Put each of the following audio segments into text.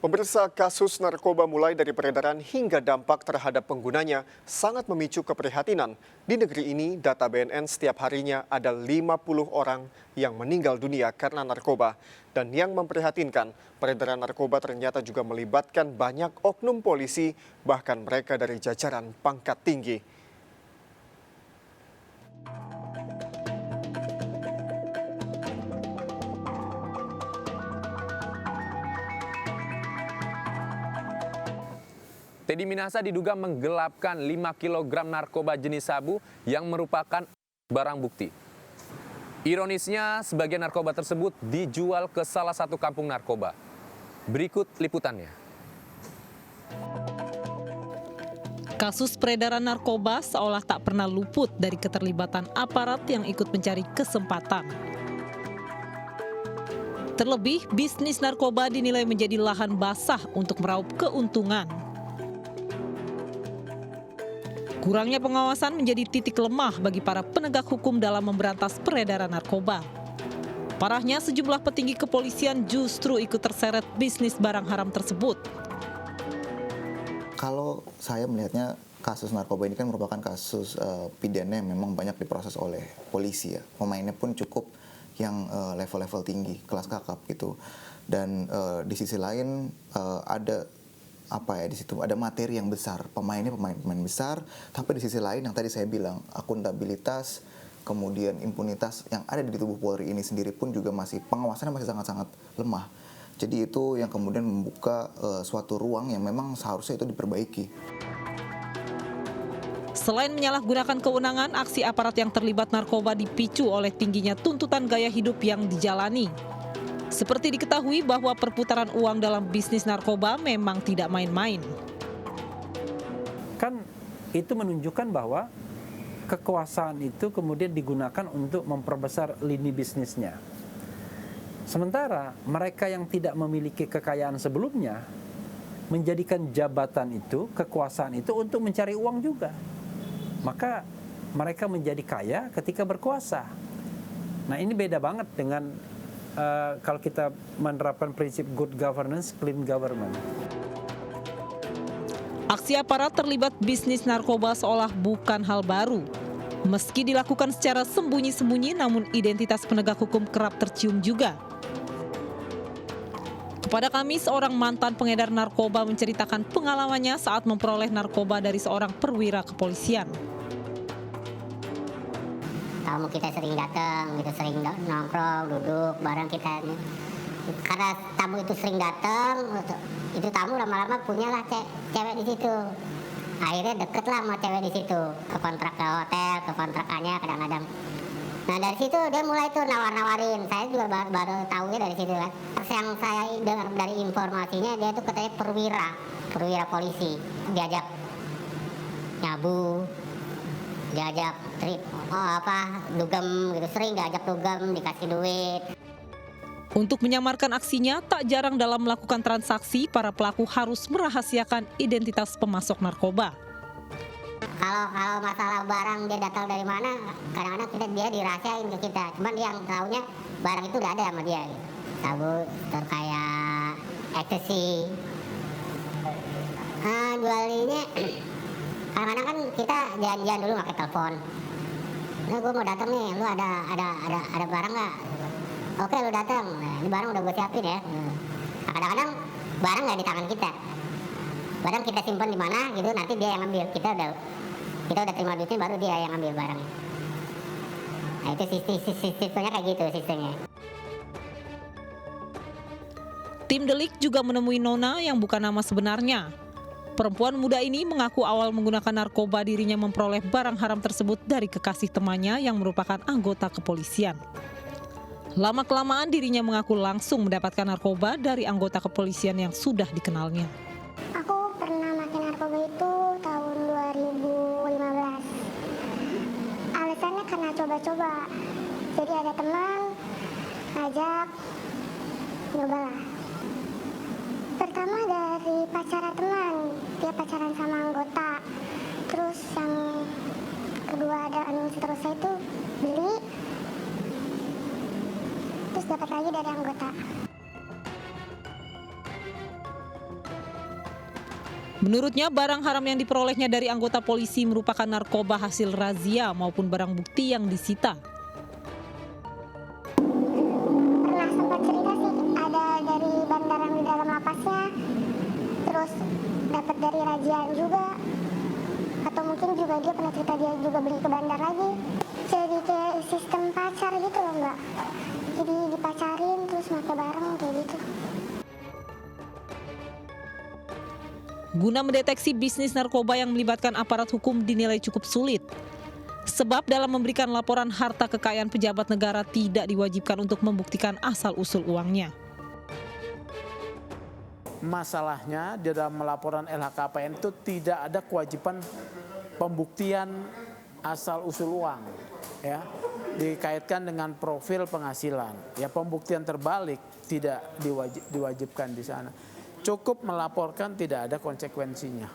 Pemirsa, kasus narkoba mulai dari peredaran hingga dampak terhadap penggunanya sangat memicu keprihatinan. Di negeri ini, data BNN setiap harinya ada 50 orang yang meninggal dunia karena narkoba. Dan yang memprihatinkan, peredaran narkoba ternyata juga melibatkan banyak oknum polisi, bahkan mereka dari jajaran pangkat tinggi. Teddy Minahasa diduga menggelapkan 5 kg narkoba jenis sabu yang merupakan barang bukti. Ironisnya, sebagian narkoba tersebut dijual ke salah satu kampung narkoba. Berikut liputannya. Kasus peredaran narkoba seolah tak pernah luput dari keterlibatan aparat yang ikut mencari kesempatan. Terlebih, bisnis narkoba dinilai menjadi lahan basah untuk meraup keuntungan. Kurangnya pengawasan menjadi titik lemah bagi para penegak hukum dalam memberantas peredaran narkoba. Parahnya, sejumlah petinggi kepolisian justru ikut terseret bisnis barang haram tersebut. Kalau saya melihatnya kasus narkoba ini kan merupakan kasus pidana yang memang banyak diproses oleh polisi ya. Pemainnya pun cukup yang level-level tinggi, kelas kakap gitu. Dan di sisi lain di situ ada materi yang besar, pemainnya pemain besar, tapi di sisi lain yang tadi saya bilang akuntabilitas, kemudian impunitas yang ada di tubuh Polri ini sendiri pun juga pengawasannya masih sangat-sangat lemah. Jadi itu yang kemudian membuka suatu ruang yang memang seharusnya itu diperbaiki. Selain menyalahgunakan kewenangan, aksi aparat yang terlibat narkoba dipicu oleh tingginya tuntutan gaya hidup yang dijalani. Seperti diketahui bahwa perputaran uang dalam bisnis narkoba memang tidak main-main. Kan itu menunjukkan bahwa kekuasaan itu kemudian digunakan untuk memperbesar lini bisnisnya. Sementara mereka yang tidak memiliki kekayaan sebelumnya menjadikan jabatan itu, kekuasaan itu untuk mencari uang juga. Maka mereka menjadi kaya ketika berkuasa. Nah, ini beda banget dengan kalau kita menerapkan prinsip good governance, clean government. Aksi aparat terlibat bisnis narkoba seolah bukan hal baru. Meski dilakukan secara sembunyi-sembunyi, namun identitas penegak hukum kerap tercium juga. Kepada kami, seorang mantan pengedar narkoba menceritakan pengalamannya saat memperoleh narkoba dari seorang perwira kepolisian. Tamu kita sering datang, gitu, sering nongkrong, duduk bareng kita. Karena tamu itu sering datang, itu tamu lama-lama punyalah cewek di situ. Akhirnya deket lah sama cewek di situ, ke kontrak ke hotel, ke kontrakannya kadang-kadang. Nah dari situ dia mulai tuh nawar-nawarin. Saya juga baru tahunya dari situ kan. Yang saya dengar dari informasinya dia tuh katanya perwira polisi, diajak nyabu, diajak dugem gitu, sering diajak dugem, dikasih duit. Untuk menyamarkan aksinya, tak jarang dalam melakukan transaksi, para pelaku harus merahasiakan identitas pemasok narkoba. Kalau masalah barang dia datang dari mana, kadang-kadang dia dirahasiain ke kita. Cuman dia yang tahunya barang itu udah ada sama dia. Gitu. Sabu kayak ecstasy. Jualnya kadang-kadang kan kita janjian dulu pakai telepon. Nah, gue mau datang nih, lu ada barang nggak? Oke, lu datang. Nah, ini barang udah gue siapin ya. Nah, kadang-kadang barang nggak di tangan kita. Barang kita simpan di mana gitu, nanti dia yang ambil. Kita udah terima duitnya, baru dia yang ambil barangnya. Nah, itu sistemnya kayak gitu sistemnya. Tim Delik juga menemui Nona yang bukan nama sebenarnya. Perempuan muda ini mengaku awal menggunakan narkoba dirinya memperoleh barang haram tersebut dari kekasih temannya yang merupakan anggota kepolisian. Lama-kelamaan dirinya mengaku langsung mendapatkan narkoba dari anggota kepolisian yang sudah dikenalnya. Aku pernah pakai narkoba itu tahun 2015. Alasannya karena coba-coba. Jadi ada teman ngajak, nyobalah. Pertama dari pacaran teman, dia pacaran sama anggota. Terus yang kedua ada seterusnya itu beli, terus dapat lagi dari anggota. Menurutnya, barang haram yang diperolehnya dari anggota polisi merupakan narkoba hasil razia maupun barang bukti yang disita. Pernah sempat cerita sih, ada dari bandar yang di dalam lapasnya, terus dapat dari rajian juga, atau mungkin juga dia pernah cerita dia juga beli ke bandar lagi. Jadi kayak sistem pacar gitu loh Mbak, jadi dipacarin terus pakai barang kayak gitu. Guna mendeteksi bisnis narkoba yang melibatkan aparat hukum dinilai cukup sulit. Sebab dalam memberikan laporan harta kekayaan pejabat negara tidak diwajibkan untuk membuktikan asal-usul uangnya. Masalahnya di dalam laporan LHKPN itu tidak ada kewajiban pembuktian asal-usul uang, ya, dikaitkan dengan profil penghasilan. Ya, pembuktian terbalik tidak diwajibkan di sana. Cukup melaporkan, tidak ada konsekuensinya.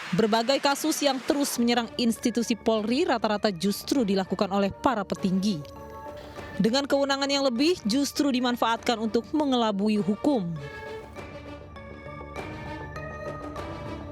Berbagai kasus yang terus menyerang institusi Polri rata-rata justru dilakukan oleh para petinggi. Dengan kewenangan yang lebih justru dimanfaatkan untuk mengelabui hukum.